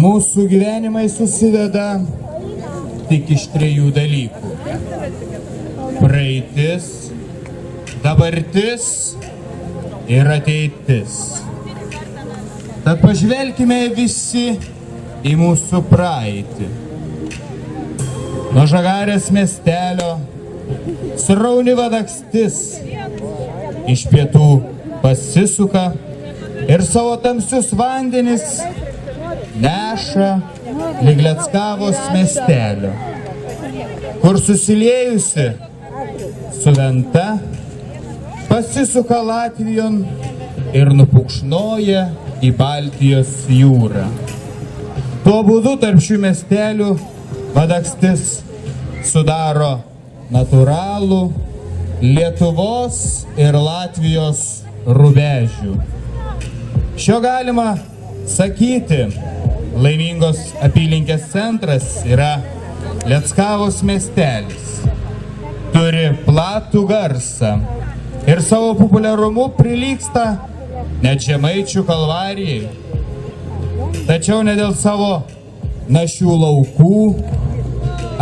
Mūsų gyvenimai susideda tik iš 3 dalykų. Praeitis, dabartis ir ateitis. Tad pažvelkime visi į mūsų praeitį. Nuo Žagarės miestelio srauni Vadakstis iš pietų pasisuka ir savo tamsius vandenis neša lig Leckavos miestelio, kur susiliejusi su Venta pasisuka Latvijon ir nupukšnoja į Baltijos jūrą. Tuo būdu tarp šių miestelių Vadakstis sudaro natūralų Lietuvos ir Latvijos rubežių. Šio galima sakyti, laimingos apylinkės centras yra Leckavos miestelis. Turi platų garsą ir savo populiarumu prilygsta net Žemaičių Kalvarijai. Tačiau ne dėl savo našių laukų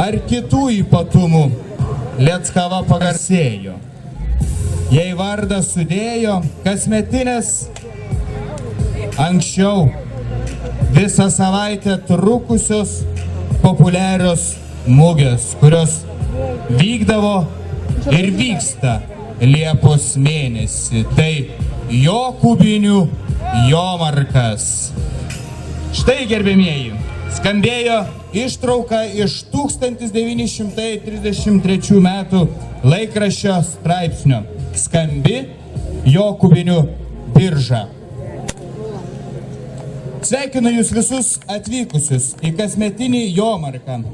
ar kitų ypatumų Leckava pagarsėjo. Jei vardą sudėjo kasmetinės anksčiau visą savaitę trukusios populiarios mugės, kurios vykdavo ir vyksta Liepos mėnesį. Tai Jokūbinių jomarkas. Štai, gerbėmieji, skambėjo ištrauka iš 1933 metų laikraščio straipsnio Skambi Jokūbinių birža. Sveikinu jūs visus atvykusius į kasmetinį jomarką,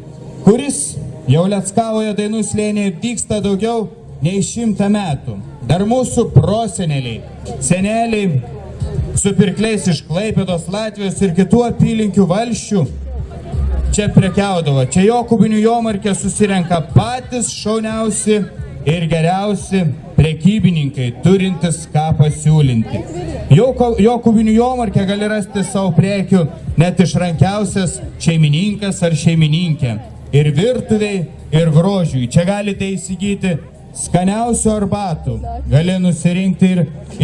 kuris jau Leckavoje Dainų slėnyje vyksta daugiau nei 100 metų. Dar mūsų proseneliai, seneliai su pirkliais iš Klaipėdos, Latvijos ir kitų apylinkių valsčių čia prekiaudavo. Čia Jokūbinių jomarke susirenka patys šauniausi ir geriausi prekybininkai, turintis ką pasiūlinti. Jokūbinių jomarke gali rasti savo prekių net išrankiausias šeimininkas ar šeimininkė. Ir virtuviai, ir grožiui. Čia galite įsigyti skaniausių arbatų. Gali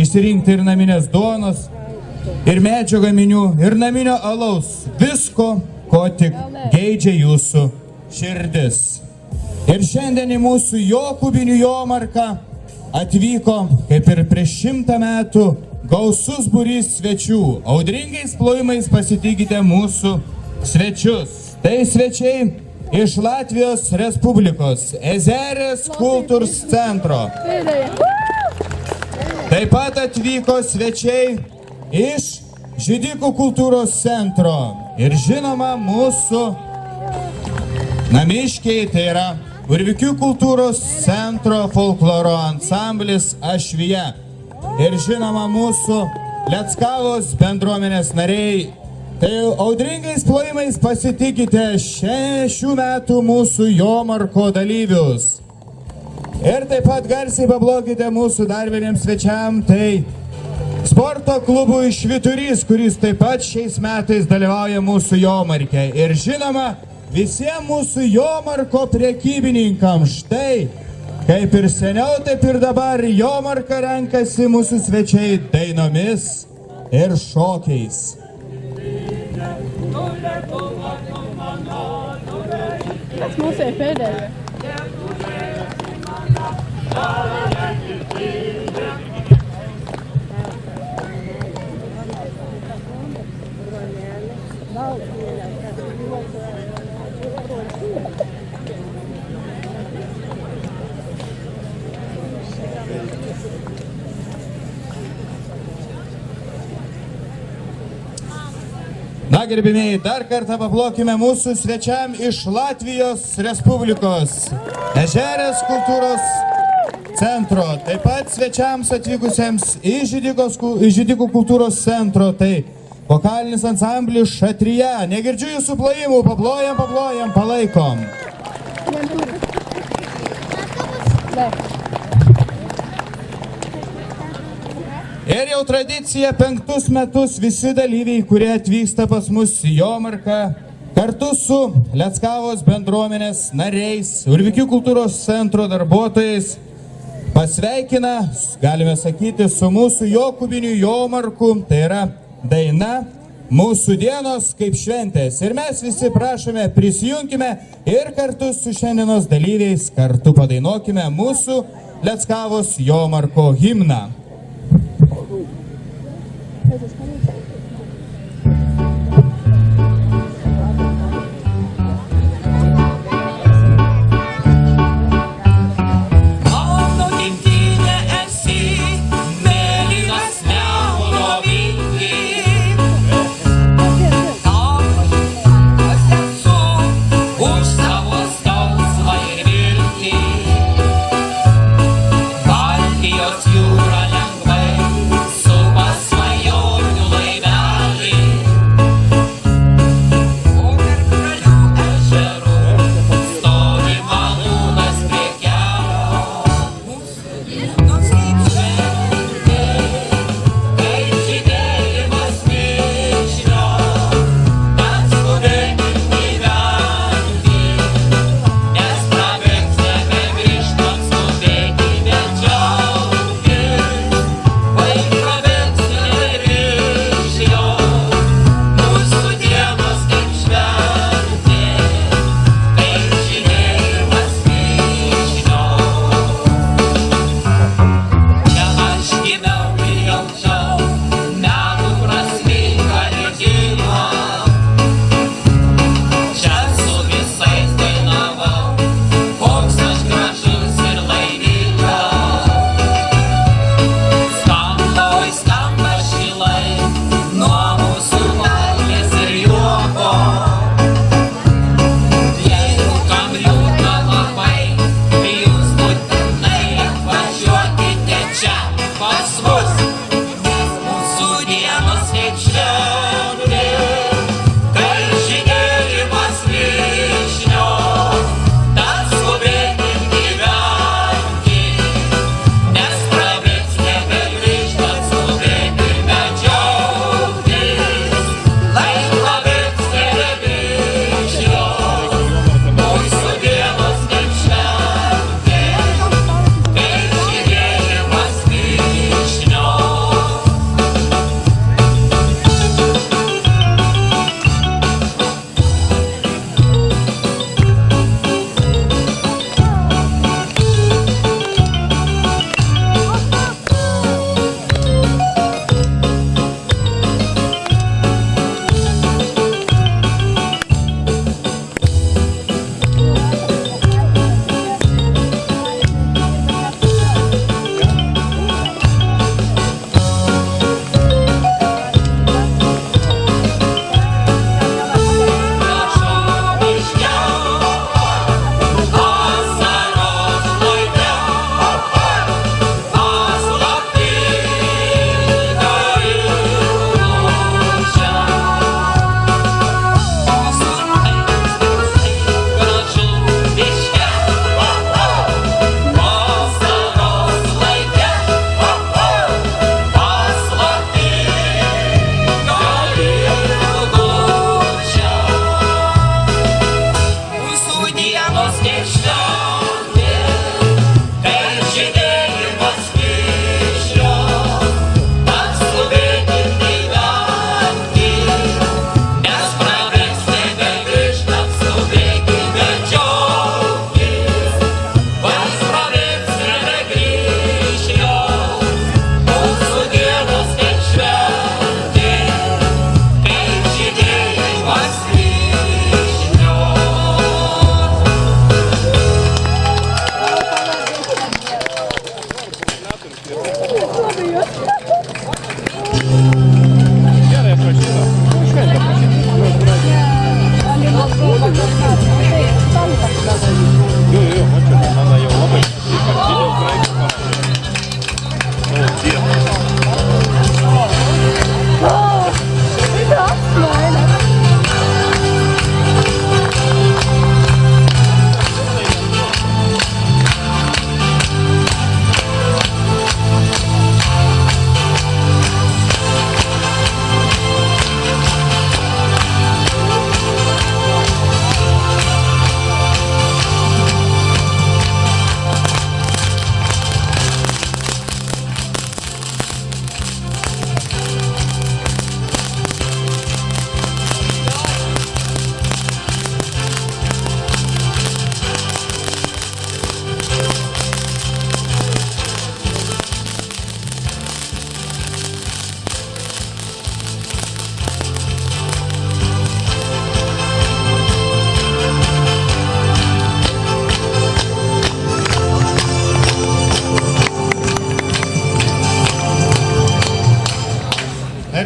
išsirinkti ir naminės duonos, ir medžio gaminių, ir naminio alaus. Visko, ko tik geidžia jūsų širdis. Ir šiandien į mūsų Jokūbinių jomarką atvyko, kaip ir prieš 100 metų, gausus būrys svečių. Audringais plojimais pasitikite mūsų svečius. Tai svečiai iš Latvijos Respublikos Ezerės kultūros centro. Taip pat atvyko svečiai iš Židikų kultūros centro. Ir žinoma, mūsų namiškiai, tai yra Urvikių kultūros centro folkloro ansamblis Ašvija. Ir žinoma, mūsų Leckavos bendruomenės nariai. Tai audringais plojimais pasitikite šių metų mūsų jomarko dalyvius. Ir taip pat garsiai pablokite mūsų dar vieniems svečiam, tai sporto klubų Švyturys, kuris taip pat šiais metais dalyvauja mūsų jomarke. Ir žinoma, visiems mūsų Jomarko prekybininkams. Štai, kaip ir seniau, taip ir dabar Jomarką renkasi mūsų svečiai dainomis ir šokiais. Tas mūsų ir pēdējā. Na, gerbimieji, dar kartą paplokime mūsų svečiam iš Latvijos Respublikos Ežerės kultūros centro. Taip pat svečiams atvykusiems iš Židikų kultūros centro. Tai vokalinis ansamblis Šatrija. Negirdžiu jūsų plojimų. Paplojam, palaikom. Ir jau tradicija 5 metus visi dalyviai, kurie atvyksta pas mus į Jomarką, kartu su Leckavos bendruomenės nariais, Urvikių kultūros centro darbuotojais, pasveikina, galime sakyti, su mūsų Jokubiniu Jomarku, tai yra daina Mūsų dienos kaip šventės. Ir mes visi prašome, prisijunkime ir kartu su šiandienos dalyviais kartu padainuokime mūsų Leckavos Jomarko himną. Jūra lengvai su pasvajonių lai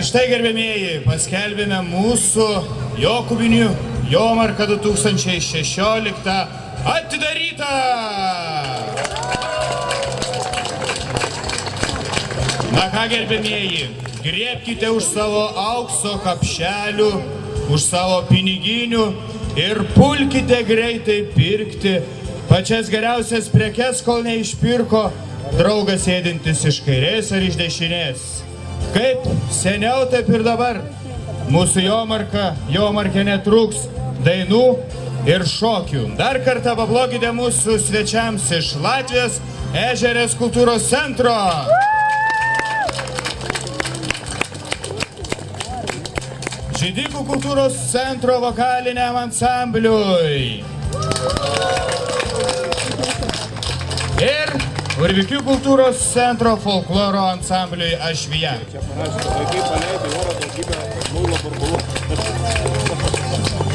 štai, gerbėmieji, paskelbėme mūsų Jokubinių Jomarką 2016 atidarytą! Na ką, gerbėmieji, griebkite už savo aukso kapšelių, už savo piniginių ir pulkite greitai pirkti pačias geriausias prekes, kol neišpirko draugas sėdintis iš kairės ar iš dešinės. Kaip seniau, taip ir dabar. Mūsų Jomarke netrūks dainų ir šokių. Dar kartą paplokite mūsų svečiams iš Latvijos Ežerės kultūros centro. Židikų kultūros centro vokaliniam ansambliui. Ir Urvikių kultūros centro folkloro ansambliui Ašvija.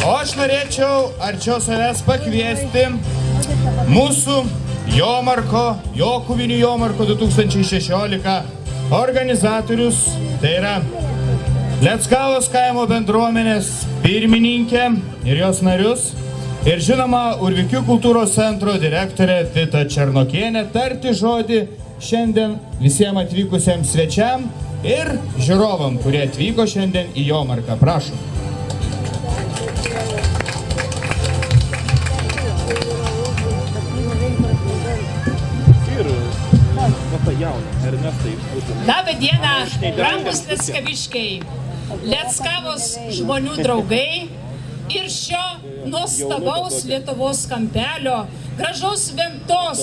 O aš norėčiau arčiau savęs pakviesti mūsų Jokubinių Jomarko 2016 organizatorius, tai yra Leckavos kaimo bendruomenės pirmininkė ir jos narius, ir žinoma Urvikių kultūros centro direktorė Vita Černokienė, tarti žodį šiandien visiems atvykusiems svečiam ir žiūrovam, kurie atvyko šiandien į Jomarką. Prašom. Labą dieną, brangus leckaviškiai, Leckavos žmonių draugai ir šio nuostabaus Lietuvos kampelio, gražaus Ventos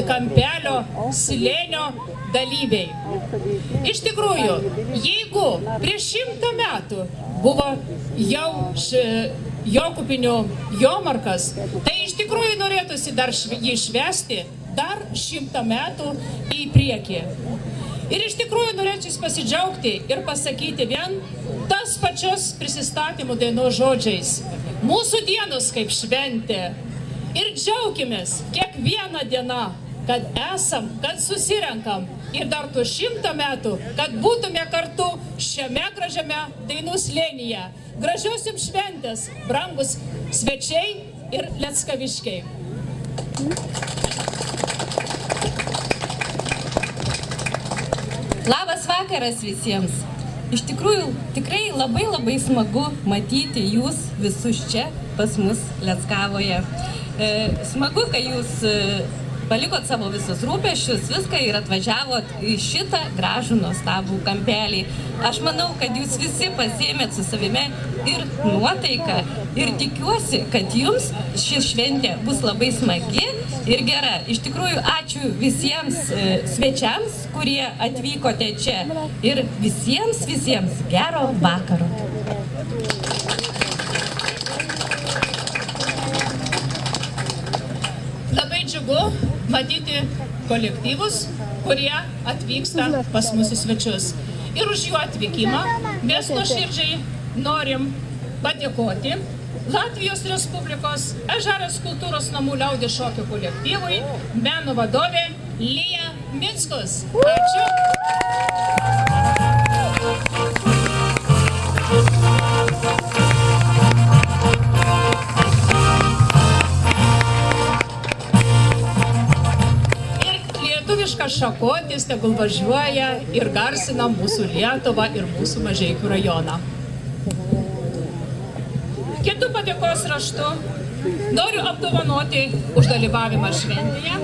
kampelio slėnio dalyviai. Iš tikrųjų, jeigu prieš 100 metų buvo jau Jokubinių Jomarkas, tai iš tikrųjų norėtųsi dar jį švęsti dar 100 metų į priekį. Ir iš tikrųjų norėčiau pasidžiaugti ir pasakyti vien tas pačios prisistatymų dainos žodžiais. Mūsų dienos kaip šventė. Ir džiaukimės kiekvieną dieną, kad esam, kad susirenkam. Ir dar tų 100 metų, kad būtume kartu šiame gražiame dainų slėnyje. Gražios jums šventės, brangus svečiai ir leckaviškiai. Labas vakaras visiems. Iš tikrųjų, tikrai labai smagu matyti jūs visus čia pas mus Leckavoje. Smagu, kad jūs palikot savo visus rūpesčius, viską ir atvažiavot į šitą gražų nuostabų kampelį. Aš manau, kad jūs visi pasiėmėt su savimi ir nuotaiką ir tikiuosi, kad jums ši šventė bus labai smagi ir gera. Iš tikrųjų, ačiū visiems svečiams, kurie atvykote čia ir visiems gero vakaro. Labai džiugu matyti kolektyvus, kurie atvyksta pas mūsų svečius. Ir už jų atvykimą mes nuoširdžiai norim padėkoti Latvijos Respublikos Ežerės kultūros namų liaudies šokio kolektyvui, meno vadovė Lija Mickus. Ačiū. Lietuviškas šakotis tegul važiuoja ir garsina mūsų Lietuvą ir mūsų Mažeikių rajoną. Kitų padėkos raštu noriu apdovanoti už dalyvavimą šventėje.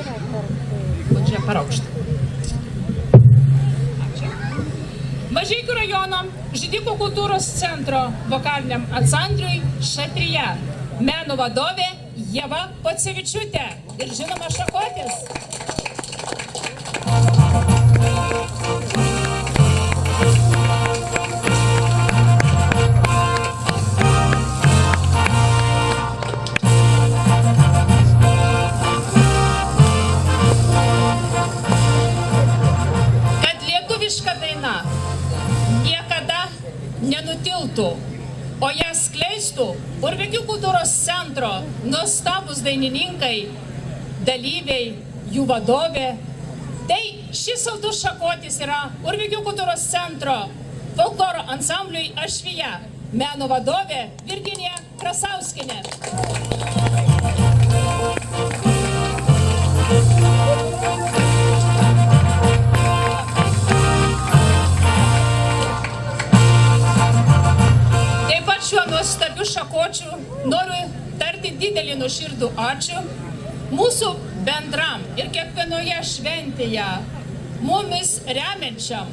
Čia paraukštą. Mažeikių rajono Židikų kultūros centro vokaliniam ansambliui Šatrija, meno vadovė Ieva Pocevičiūtė ir žinoma šakotis. Nenutiltų, o ją skleistų Urvikių kultūros centro nuostabūs dainininkai, dalyviai, jų vadovė. Tai šis saldus šakotis yra Urvikių kultūros centro folkloro ansambliui Ašvija, meno vadovė Virginija Krasauskienė. Taip pat šiuo nuostabiu šakočiu noriu tarti didelį nuoširdų ačiū mūsų bendram ir kiekvienoje šventėje mumis remiančiam,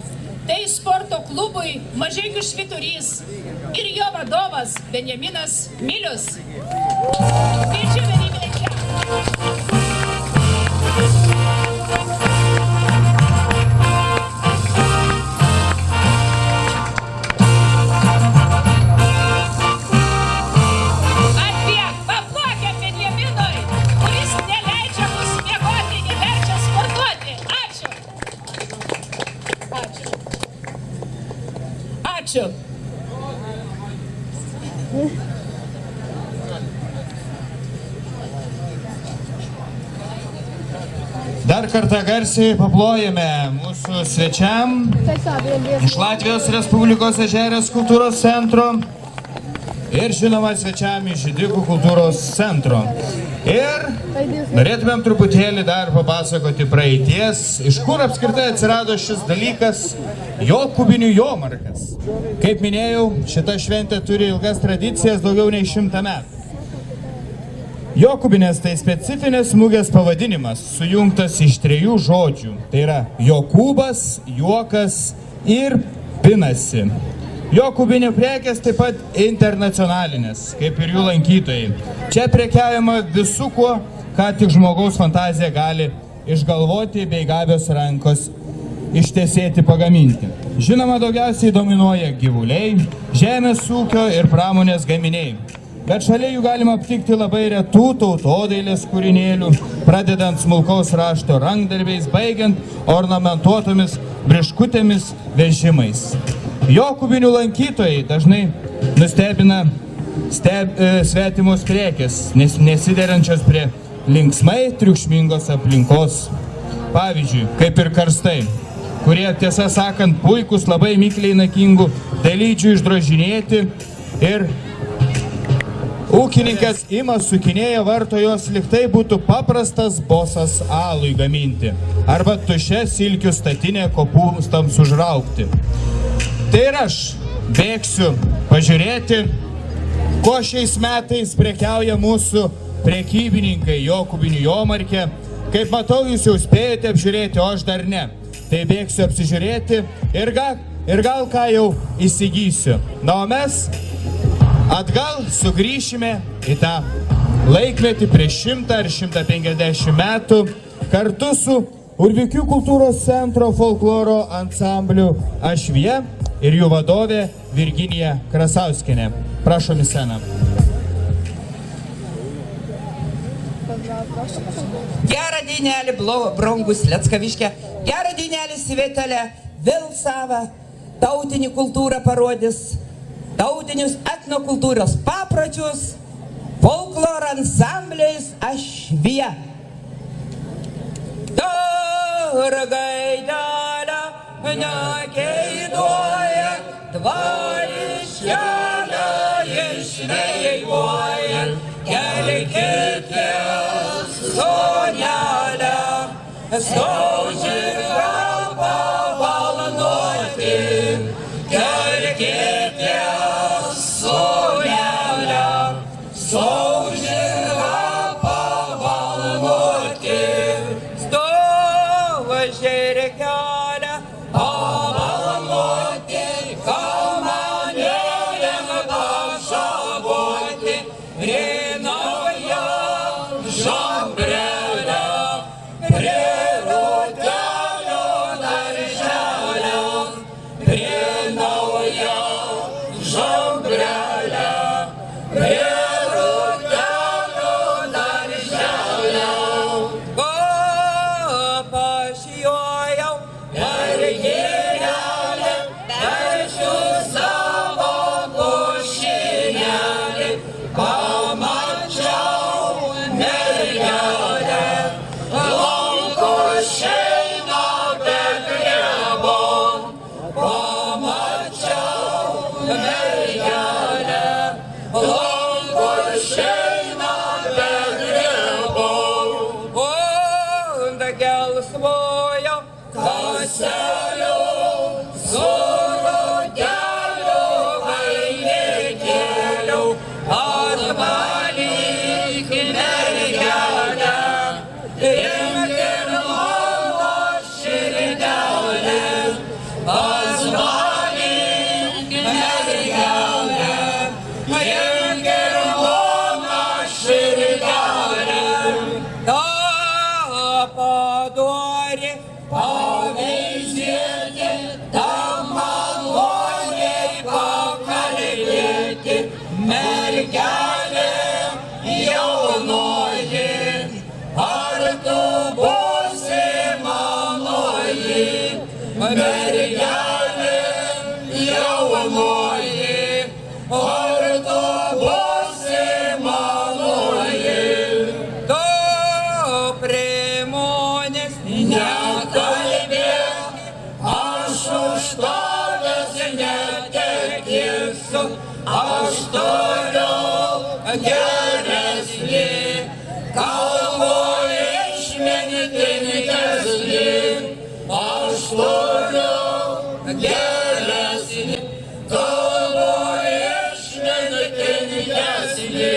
tai sporto klubui Mažeikių Švyturys ir jo vadovas Benjaminas Milius. Kviečiu venybinę čia. Ačiū. Dar kartą garsiai paplojame mūsų svečiam iš Latvijos Respublikos Ežerės kultūros centro ir žinoma svečiam iš Židikų kultūros centro. Ir norėtumėm truputėlį dar papasakoti praeities, iš kur apskritai atsirado šis dalykas Jokūbinių jomarkas. Kaip minėjau, šita šventė turi ilgas tradicijas, daugiau nei 100 metų. Jokūbinės tai specifinės mugės pavadinimas, sujungtas iš 3 žodžių. Tai yra Jokūbas, juokas ir pinasi. Jokūbinių prekės taip pat internacionalinės, kaip ir jų lankytojai. Čia prekiaujama visu kuo, ką tik žmogaus fantazija gali išgalvoti bei gabios rankos ištesėti pagaminti. Žinoma, daugiausiai dominuoja gyvuliai, žemės ūkio ir pramonės gaminiai. Bet šalia jų galima aptikti labai retų tautodailės kūrinėlių, pradedant smulkaus rašto rankdarbiais, baigiant ornamentuotomis briškutėmis vežimais. Jokūbinių lankytojai dažnai nustebina svetimos prekės, nesiderančios prie linksmai triukšmingos aplinkos. Pavyzdžiui, kaip ir karstai, kurie, tiesą sakant, puikus, labai mikliai nakingų dalydžių išdrožinėti ir ūkininkas ima sukinėja varto jos liktai būtų paprastas bosas alui gaminti arba tušia silkių statinė kopūstams užraukti. Tai ir aš bėgsiu pažiūrėti, ko šiais metais prekiauja mūsų prekybininkai Jokūbinių jomarke. Kaip matau, jūs jau spėjote apžiūrėti, o aš dar ne. Tai bėgsiu apsižiūrėti ir gal ką jau įsigysiu. Na, o mes atgal sugrįšime į tą laikmetį prieš 100 ar 150 metų kartu su Urvikių kultūros centro folkloro ansambliu Ašvija ir jų vadovė Virginija Krasauskienė. Prašom į sceną. Gerą dienelį, brangus Leckaviške, gerą dienelį Svetele, vėl savo tautinį kultūrą parodys, tautinius etnokultūros papročius, folkloro ansambliais Ašvija. Dargaidalę nekeiduoja, tvariškelę išveivoja, kelkite sonelę, saužirą pavalanoti, kelkite sonelę, saužirą pavalanoti. Žirkelę pavalanoti, kamanėlėm pašavuoti, prie naujo žambrelę, prie rūtelę gelsvojo kaselio, su rudeliu vainikėliu, atvalyk mergelę, imk ir mano širdelę, atvalyk mergelę, imk ir mano širdelę. Ta padori paveizėti, ta maloniai pakalbėti, mergelė jaunoji, ar tu būsi manoji, mergelė jaunoji, ar tu būsi manoji. Tu primonės nekalbėk, aš už tavęs netekėsiu, aš turiu geresnį, kalbu išmintingesnį, aš turiu geresnį, kalbu išmintingesnį.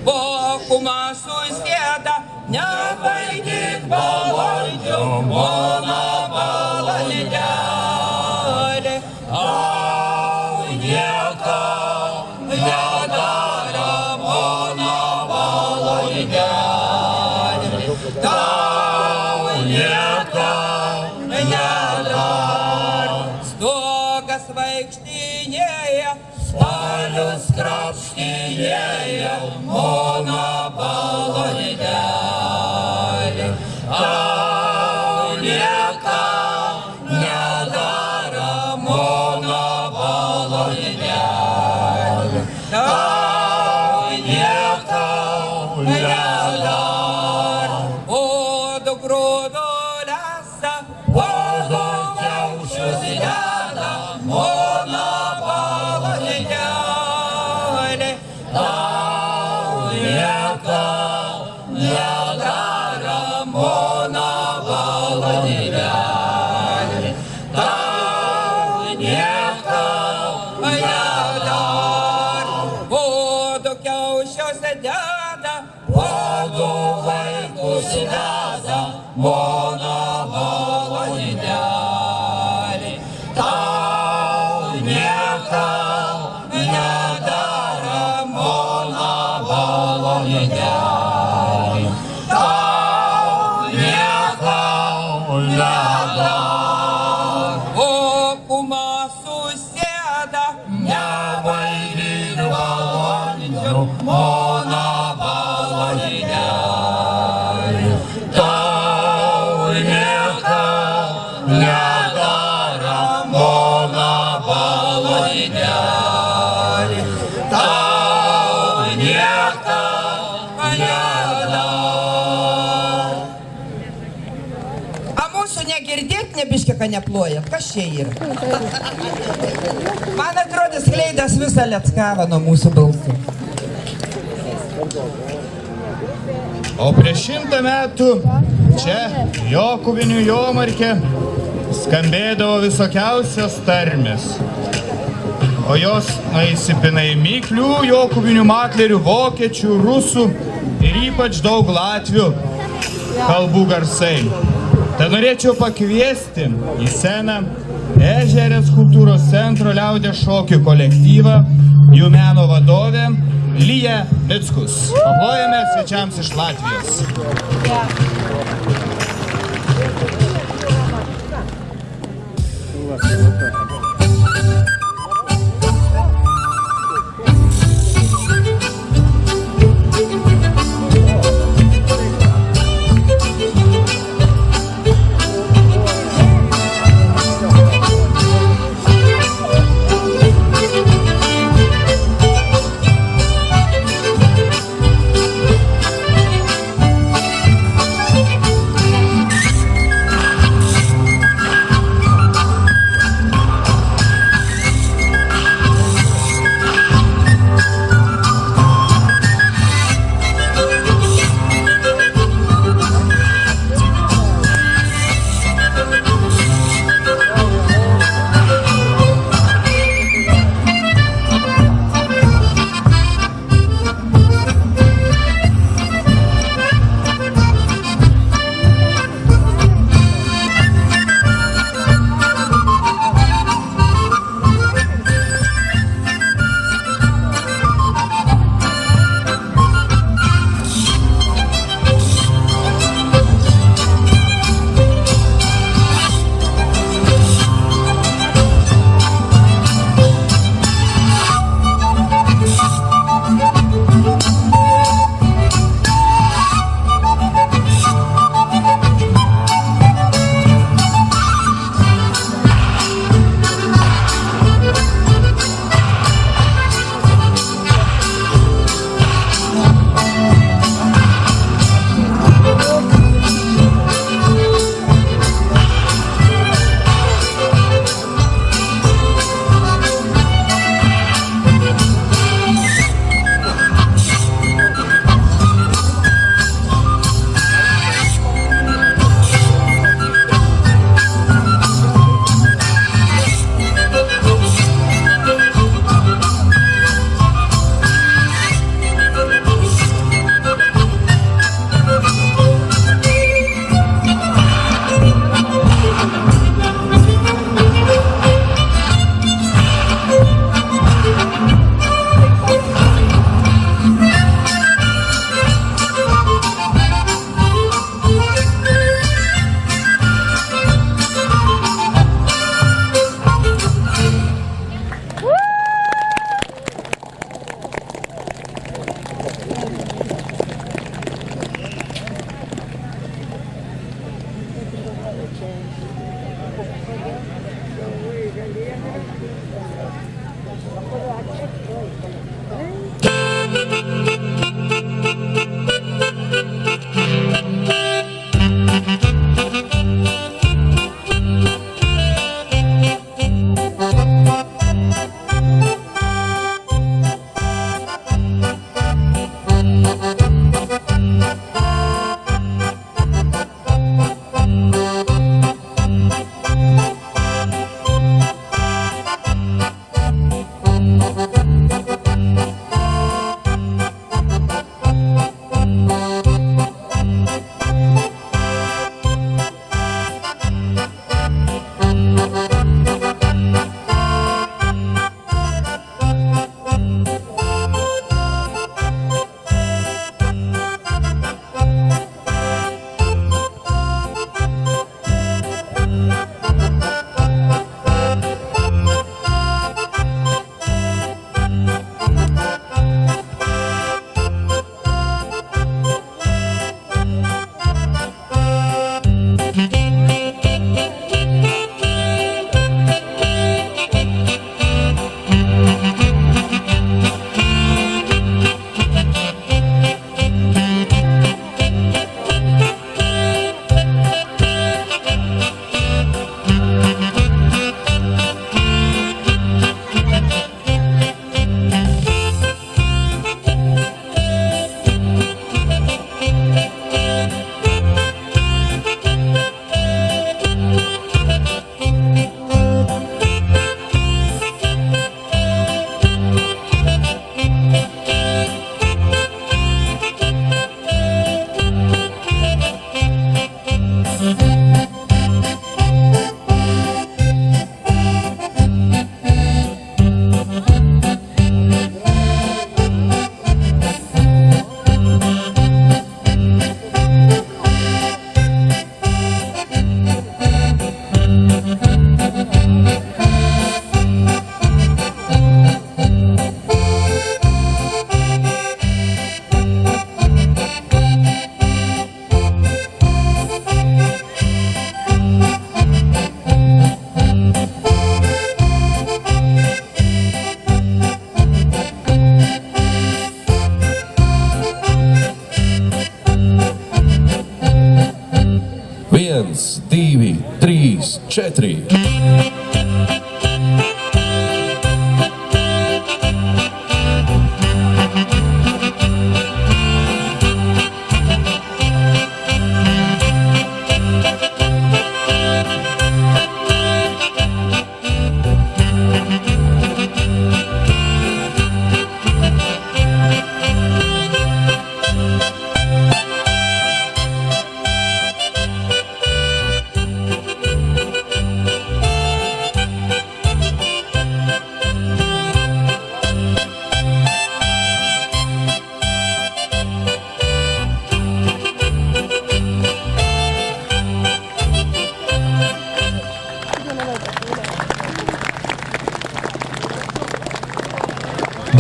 Bokuma susėda, nebaidyk balandžių, mano balandėlė. Tau niekam nedaro mano balandėlė. Tau niekam nedaro. Stogas vaikštinėja, stalius krapštinėja, mano balandėlė. Tau niekam nedaro mano balandėlė. Tau niekam nedaro. O du grūdų lesa, o du kiaušius deda, mano balandėlė. Tau niekam nedaro mano balandėlė. Tau niekam nedaro. O du kiaušius deda, o du vaikus deda, mano balandėlė. Tau niekam nedaro mano balandėlė. Tau niekam nedaro. O kuma susėda, nebaidyk balandžių, mano balandėlė. Tau niekam nedaro mano balandėlė. Tau niekam nedaro. A mūsų negirdėt, nebiškiką neplojat, kas čia yra? Man atrodo, skleidas visą Leckavą nuo mūsų balsų. O prieš 100 metų čia Jokubinių Jomarke skambėdavo visokiausios tarmės. O jos įsipina į miklių, Jokubinių maklerių, vokiečių, rusų ir ypač daug latvių kalbų garsai. Tad norėčiau pakviesti į sceną Ežerės kultūros centro liaudės šokių kolektyvą, jų meno vadovę Lija Mickus. Paplojame svečiams iš Latvijos. Viens, divi, trīs, četri.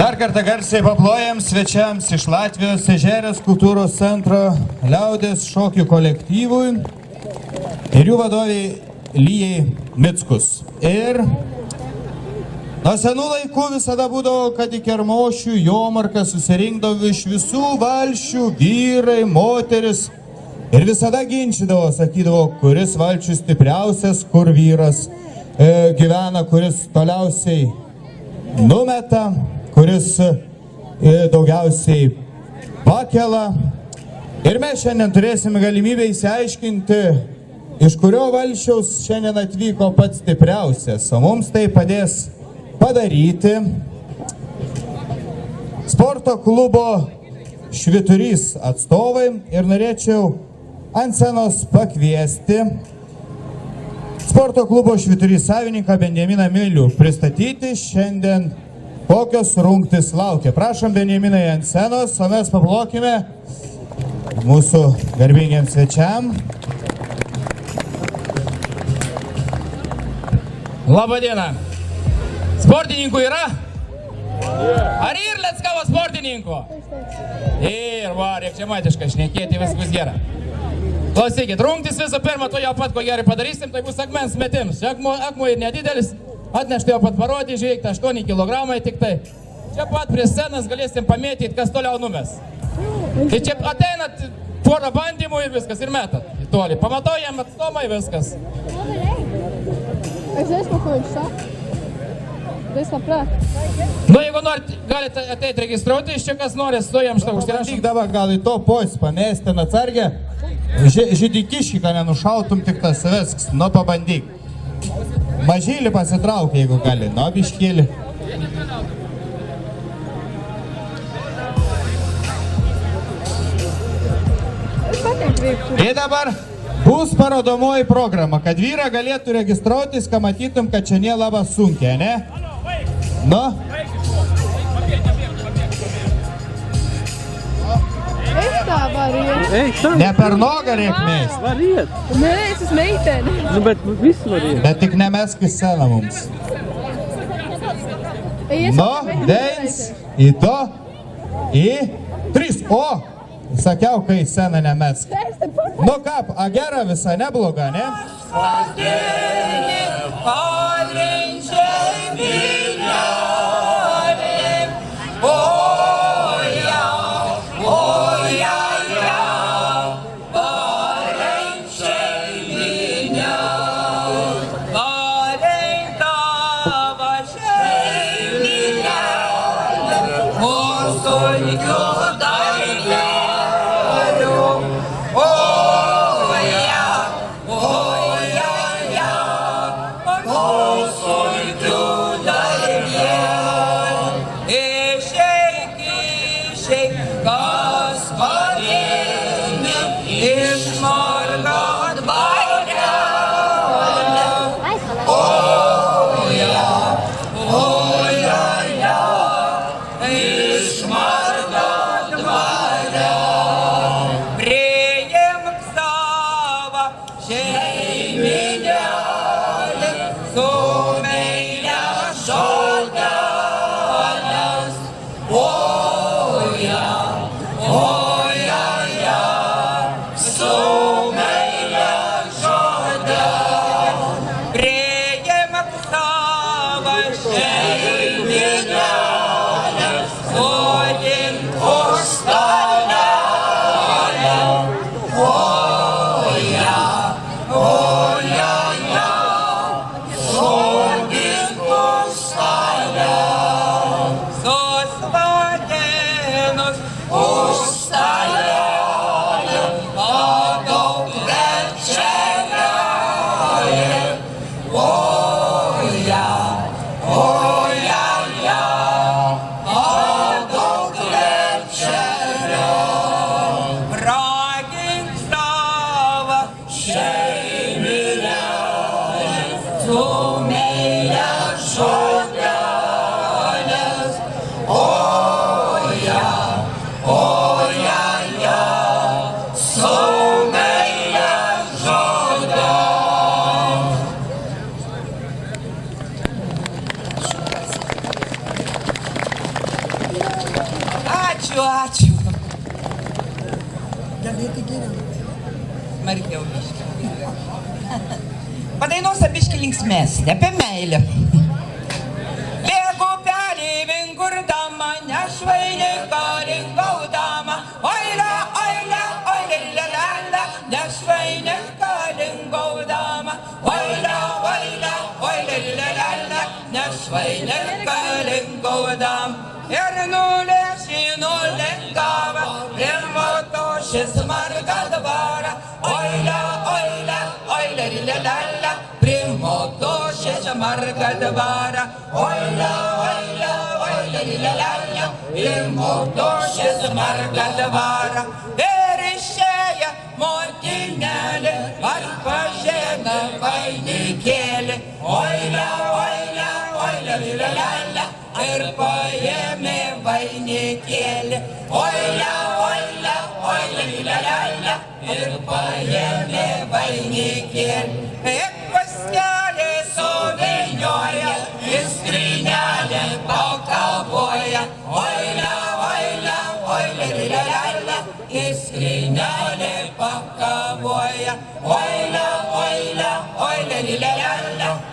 Dar kartą garsiai paplojam svečiams iš Latvijos Ežerės kultūros centro liaudės šokių kolektyvui ir jų vadoviai Lijai Mickus. Ir nuo senų laikų visada būdavo, kad į Kermošių jomarką susirinkdavo iš visų valsčių vyrai, moteris ir visada ginčydavo, sakydavo, kuris valsčius stipriausias, kur vyras gyvena, kuris toliausiai numeta, kuris daugiausiai pakela. Ir mes šiandien turėsime galimybę įsiaiškinti, iš kurio valsčiaus šiandien atvyko pats stipriausias. O mums tai padės padaryti sporto klubo Švyturys atstovai. Ir norėčiau ant scenos pakviesti sporto klubo Švyturys savininką Benjaminą Milių pristatyti šiandien, kokios rungtys laukia. Prašom Benjaminai ant scenos, o mes paplokime mūsų garbingiams svečiam. Labadiena. Sportininkų yra? Ar ir Leckavo sportininkų? Ir va, reik čia matiškai šnekėti, vis bus gera. Klausykit, rungtis visą pirmą, to jau pat ko gerai padarysim, tai bus akmens metims. Akmuo ir nedidelis, atnešti jau pat parodį, žiūrėkite, 8 kg tik tai. Čia pat prie scenas galėsim pamėtyti, kas toliau numes. Tai čia ateinat porą bandymų ir viskas, ir metat į tolį. Pamatuojam atstomai viskas. Es esmu, ko viņš saka. Es labprāt. Nu, jeigu norit, galite ateiti registruoti, iš čia kas nori, stojam šitą užsirašyti. Tik dabar gal į to pos pamesti ten atsargę. Žydikiškį, kad nenušautum tik tas viskas. Nu, pabandyk. Mažylį pasitrauk, jeigu gali. Nu, biškėlį. Ir dabar bus parodomoji programa, kad vyra galėtų registruotis, kad matytum, kad čia nėlaba sunkia, ne? Nu? Es tā varu iet. Ei, tā. Ne per nogą reik mest. Var iet. Nē, es esmu meitene. Nu, bet viss var iet. Bet tik nemesk į sceną mums. Ei, es Nu, esmu deins, į to, į 3. O! Sakiau, kai į sceną nemesk. Nu ką, a gera visa, nebloga, ne? Ačiū. Galėtų geriau. Smarkiau biškį. Padainos biškį linksmesnė, apie meilę. Bėgu pelį vingurdama, nešvainiką lingaudama. Oila, oila, oila, lalala, nešvainiką lingaudama. Oila, oila, oila, lalala, nešvainiką lingaudama. Ir nulengava, ir moto šis marga dvara. Oila, oila, oila, lalala, prie moto šis marga dvara. Oila, oila, oila, lalala, prie moto šis marga dvara. Ir išėja motinelė, ar pažėna vainikėlė. Oila, oila, oila, lalala, ir paėmė vainikėlį. Oila, oila, oila, lalala, ir paėmė vainikėlį. Ir paskelė suvynioja, ir skrynelė pakaboja. Oila, oila, oila, lalala, ir skrynelė pakaboja.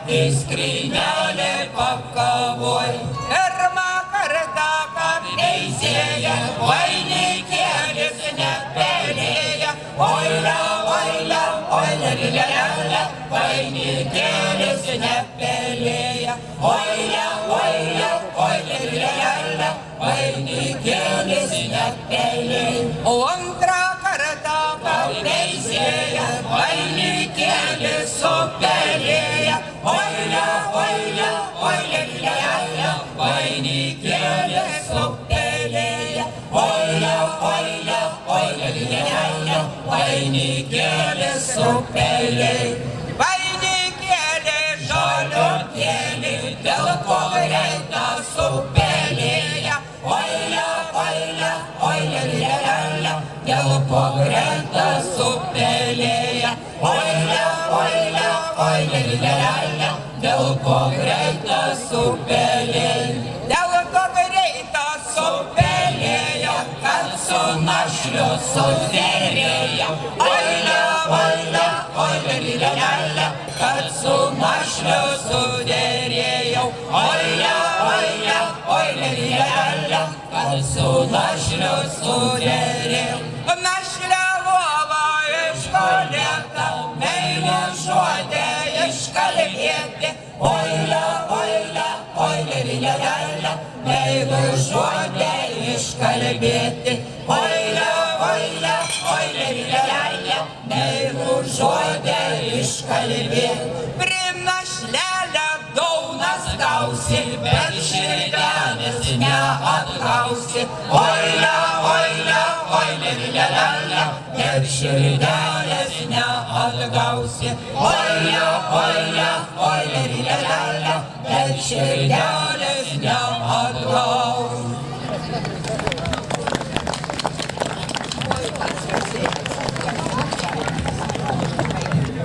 į skrynelę pakavoj. Pirmą kartą, kad teisėja, vainikėlis nepelėja. Oile, oile, oile, lilelelė, vainikėlis nepelėja. Oile, oile, oile, lilelelė, vainikėlis nepelėja. O antrą kartą, kad teisėja, vainikėlis supelėja. Oile, oile, oile, lilelelė, vainikėlis supelėja. Oile, oile, oile, lilelelė, vainikėlis supelėja. Vainikėlis žaliukėlį, dėl ko greita supelėja. Oile, oile, oile, lilelelė, dėl ko greita supelėja. Oile, oile, oile, lilelelė, dėl ko greita supelėja. Dėl ko greita supelėja, kad su našliu suderėja. Oile, oile, oile, lilelelė, kad su našliu suderėjau. Oile, oile, oile, lilelelė, kad su našliu suderėjau. Našlė lova iškolėta, meilė žodė iškalbėti. Oile, oile, oile, lilelelė, meilė žodė iškalbėti. Oile, oile, oile, lilelelė, meilė žodė iškalbėti. Primnašlelę daunas gausi, bet širdelės neatgausi. Oile, oile, oile, lilelelė, bet širdelės neatgausi. Oile, oile, oile, lilelelė, bet širdelės neatgausi.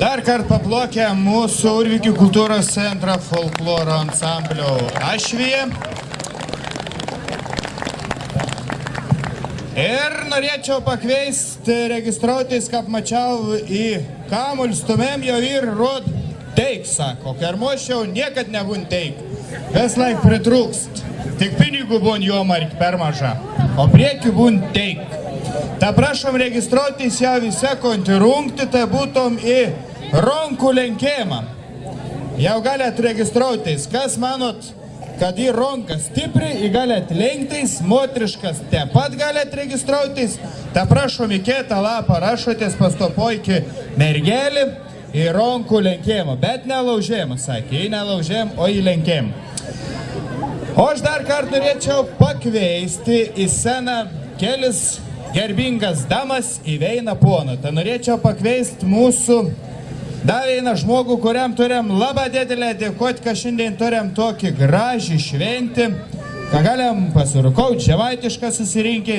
Dar kartą paplokę mūsų Urvikių kultūros centro folkloro ansamblio Ašvyje. Ir norėčiau pakviesti registruotis, kaip mačiau, į kamul stumėm jau ir rod teik, sako. Kermošiau niekad nebūn teik. Vis laik pritrūkst. Tik pinigų būn jomark per maža. O priekių būn teik. Ta prašom registruotis jau visi kontirungti, tai būtum į ronkų lenkėjimą. Jau galėt registruotis. Kas manot, kad į ronką stipriai galėt lenktis, motriškas taip pat galėt registruotis. Ta prašom į kitą lapą rašotės pastopojki mergelį į ronkų lenkėjimą. Bet nelaužėjimą, sakė. Į nelaužėjimą, o į lenkėjimą. O aš dar kartą norėčiau pakviesti į sceną kelis gerbingas damas į vieną poną. Tai norėčiau pakviesti mūsų dar vieną žmogų, kuriam turėm labai didelę dėkoti, kad šiandien turėm tokį gražį šventį, ką galim pasirukauti, žemaitišką susirinkį.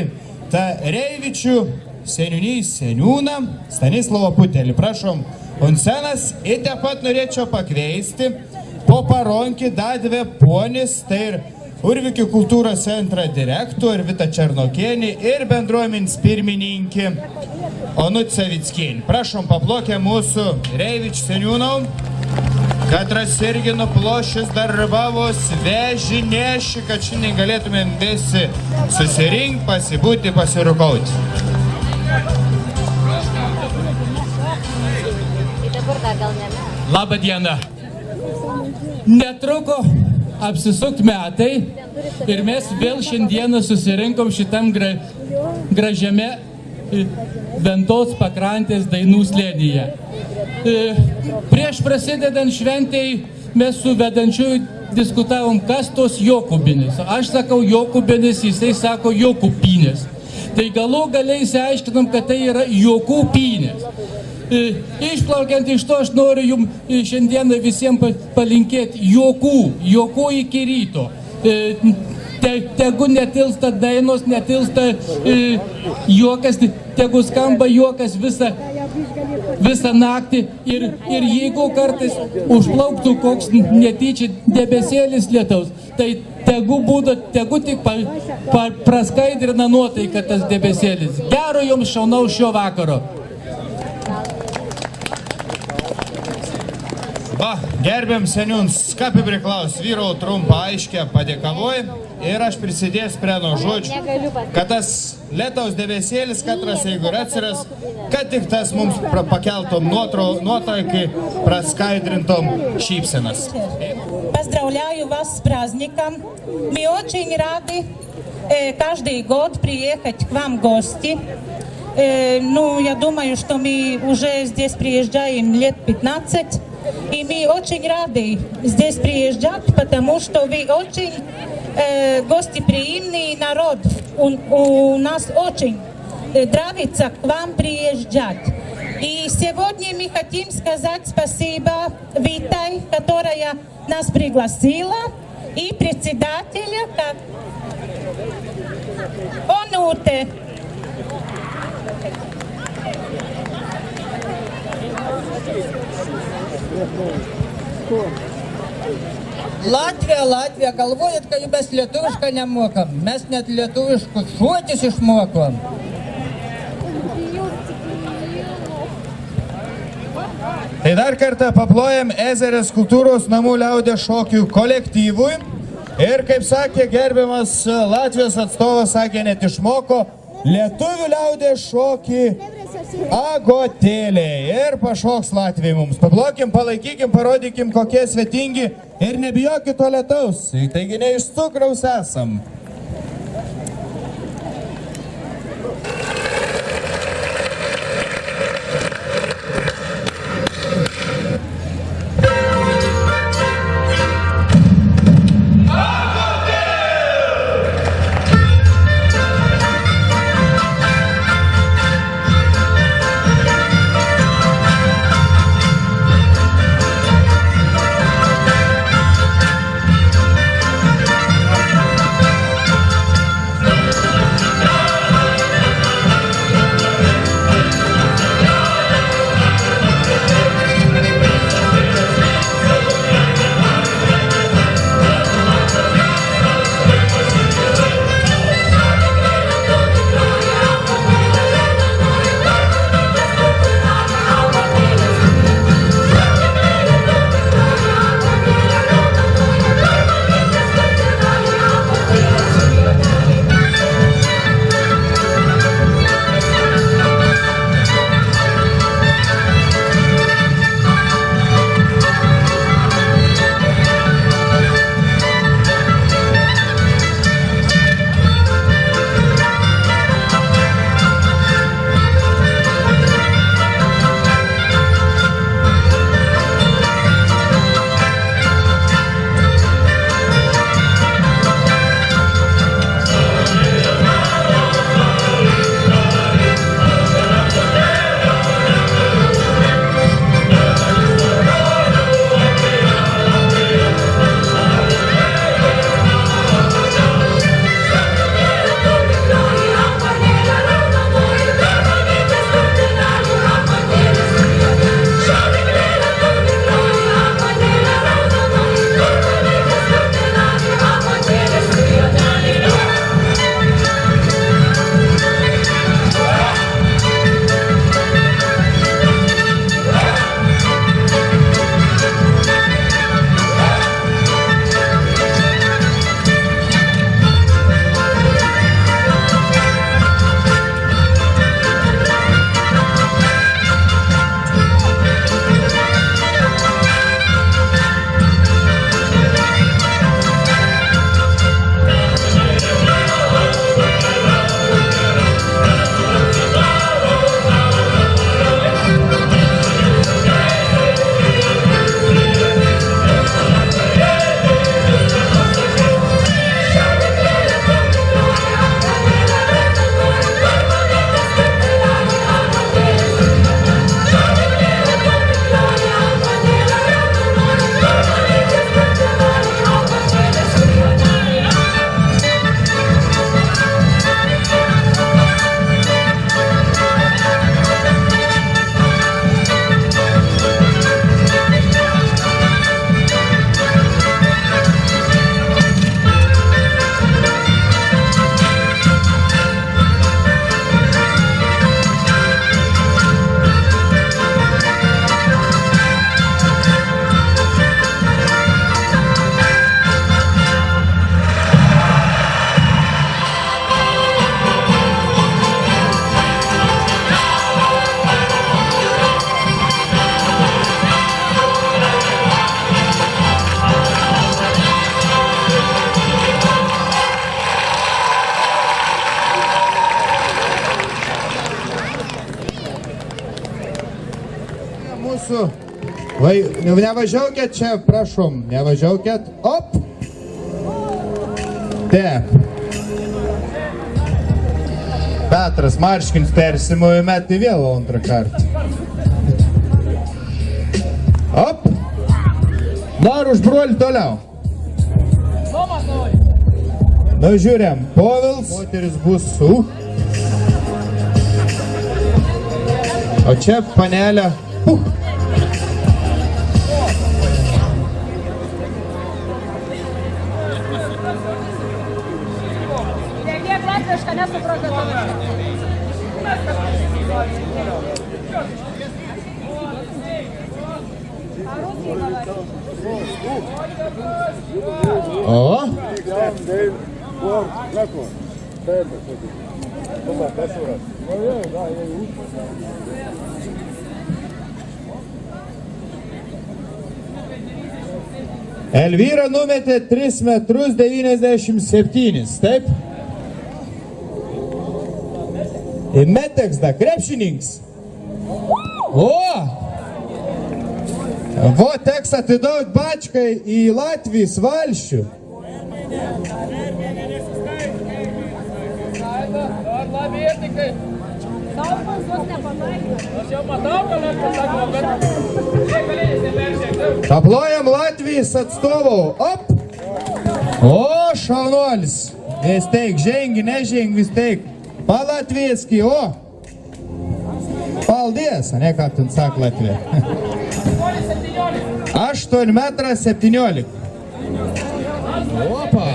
Ta Reivičių seniūnys seniūną Stanislavą Putelį. Prašom, unsenas. Ir taip pat norėčiau pakviesti po paronkį dar dvi ponis, tai ir Urvikių kultūros centro direktorė Vita Černokienė ir bendruomenės pirmininkė Onut Savickienė. Prašom, paplokę mūsų Reivičių seniūnų, katras irgi nuplošęs darbavos vežį neši, kad šiandien galėtumėm visi susirinkti, pasibūti, pasirukauti. Labą dieną. Netruko apsisukti metai ir mes vėl šiandieną susirinkom šitam gražiame Ventos pakrantės dainų slėnyje. Prieš prasidedant šventėjai mes su vedančiu diskutavom, kas tos Jokubinės. Aš sakau Jokubinės, jisai sako Jokupinės. Tai galų galiai išsiaiškinom, kad tai yra Jokupinės. Išplaukiant iš to, aš noriu jums šiandieną visiems palinkėti jokų iki ryto. Tegu netilsta dainos, netilsta juokas, tegu skamba juokas visą naktį. Ir jeigu kartais užplauktų koks netyčia debesėlis lietaus, tai tegu tik praskaidrina nuotaiką tas debesėlis. Gero jums šaunaus šio vakaro. Va, gerbiam seniūns, ką priklaus, vyrau trumpą aiškę padėkavoj ir aš prisidės prie nuo žodžių, kad tas lietaus debesėlis, katras jeigu ir atsiras, kad tik tas mums pakeltom nuotaikai, praskaidrintom šypsenas. Поздравляю вас с праздником. Мы очень рады каждый год приехать к вам в гости. Я думаю, что мы уже здесь приезжаем лет 15. И мы очень рады здесь приезжать, потому что вы очень гостеприимный народ. У нас очень нравится к вам приезжать. И сегодня мы хотим сказать спасибо Витай, которая нас пригласила, и председателя Онуте. Latvija, galvojat, kad mes lietuvišką nemokam. Mes net lietuviškus šuotis išmokom. Tai dar kartą paplojam Ezerės kultūros namų liaudės šokių kolektyvui. Ir kaip sakė gerbiamas Latvijos atstovas, sakė, net išmoko lietuvių liaudės šokį agotėliai. Ir pašoks Latvijai mums. Paplokim, palaikykim, parodykim, kokie svetingi ir nebijokit to lietaus. Taigi ne iš cukraus esam. Nevažiaukit čia, prašom, nevažiaukit. Op. Taip. Petras Marškins persimųjų metį vėl antrą kartą. Op. Dar už brolį toliau. Nu, žiūrėm, Povils, moteris bus su. O čia panelė. Kiek latvišką nesupratau. O. Elvyra numetė 3,97 m, taip? Meteksta, krepšininkas. O! Vo teks atidaut bačkai į Latvijos valsčių. Paplojam Latvijos atstovų. Op! O, šaunuolis. Vis teik, žengi, nežengi, vis teik. Palatvijski, o! Paldies, ne ką ten sak Latvija. 8,17 m. Opa!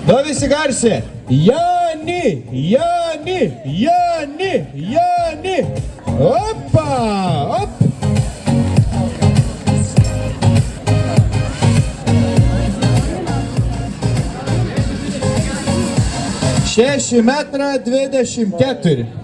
Nu visi garsiai. Jani, Jani, Jani, Jani. Opa, op. 6,24 m.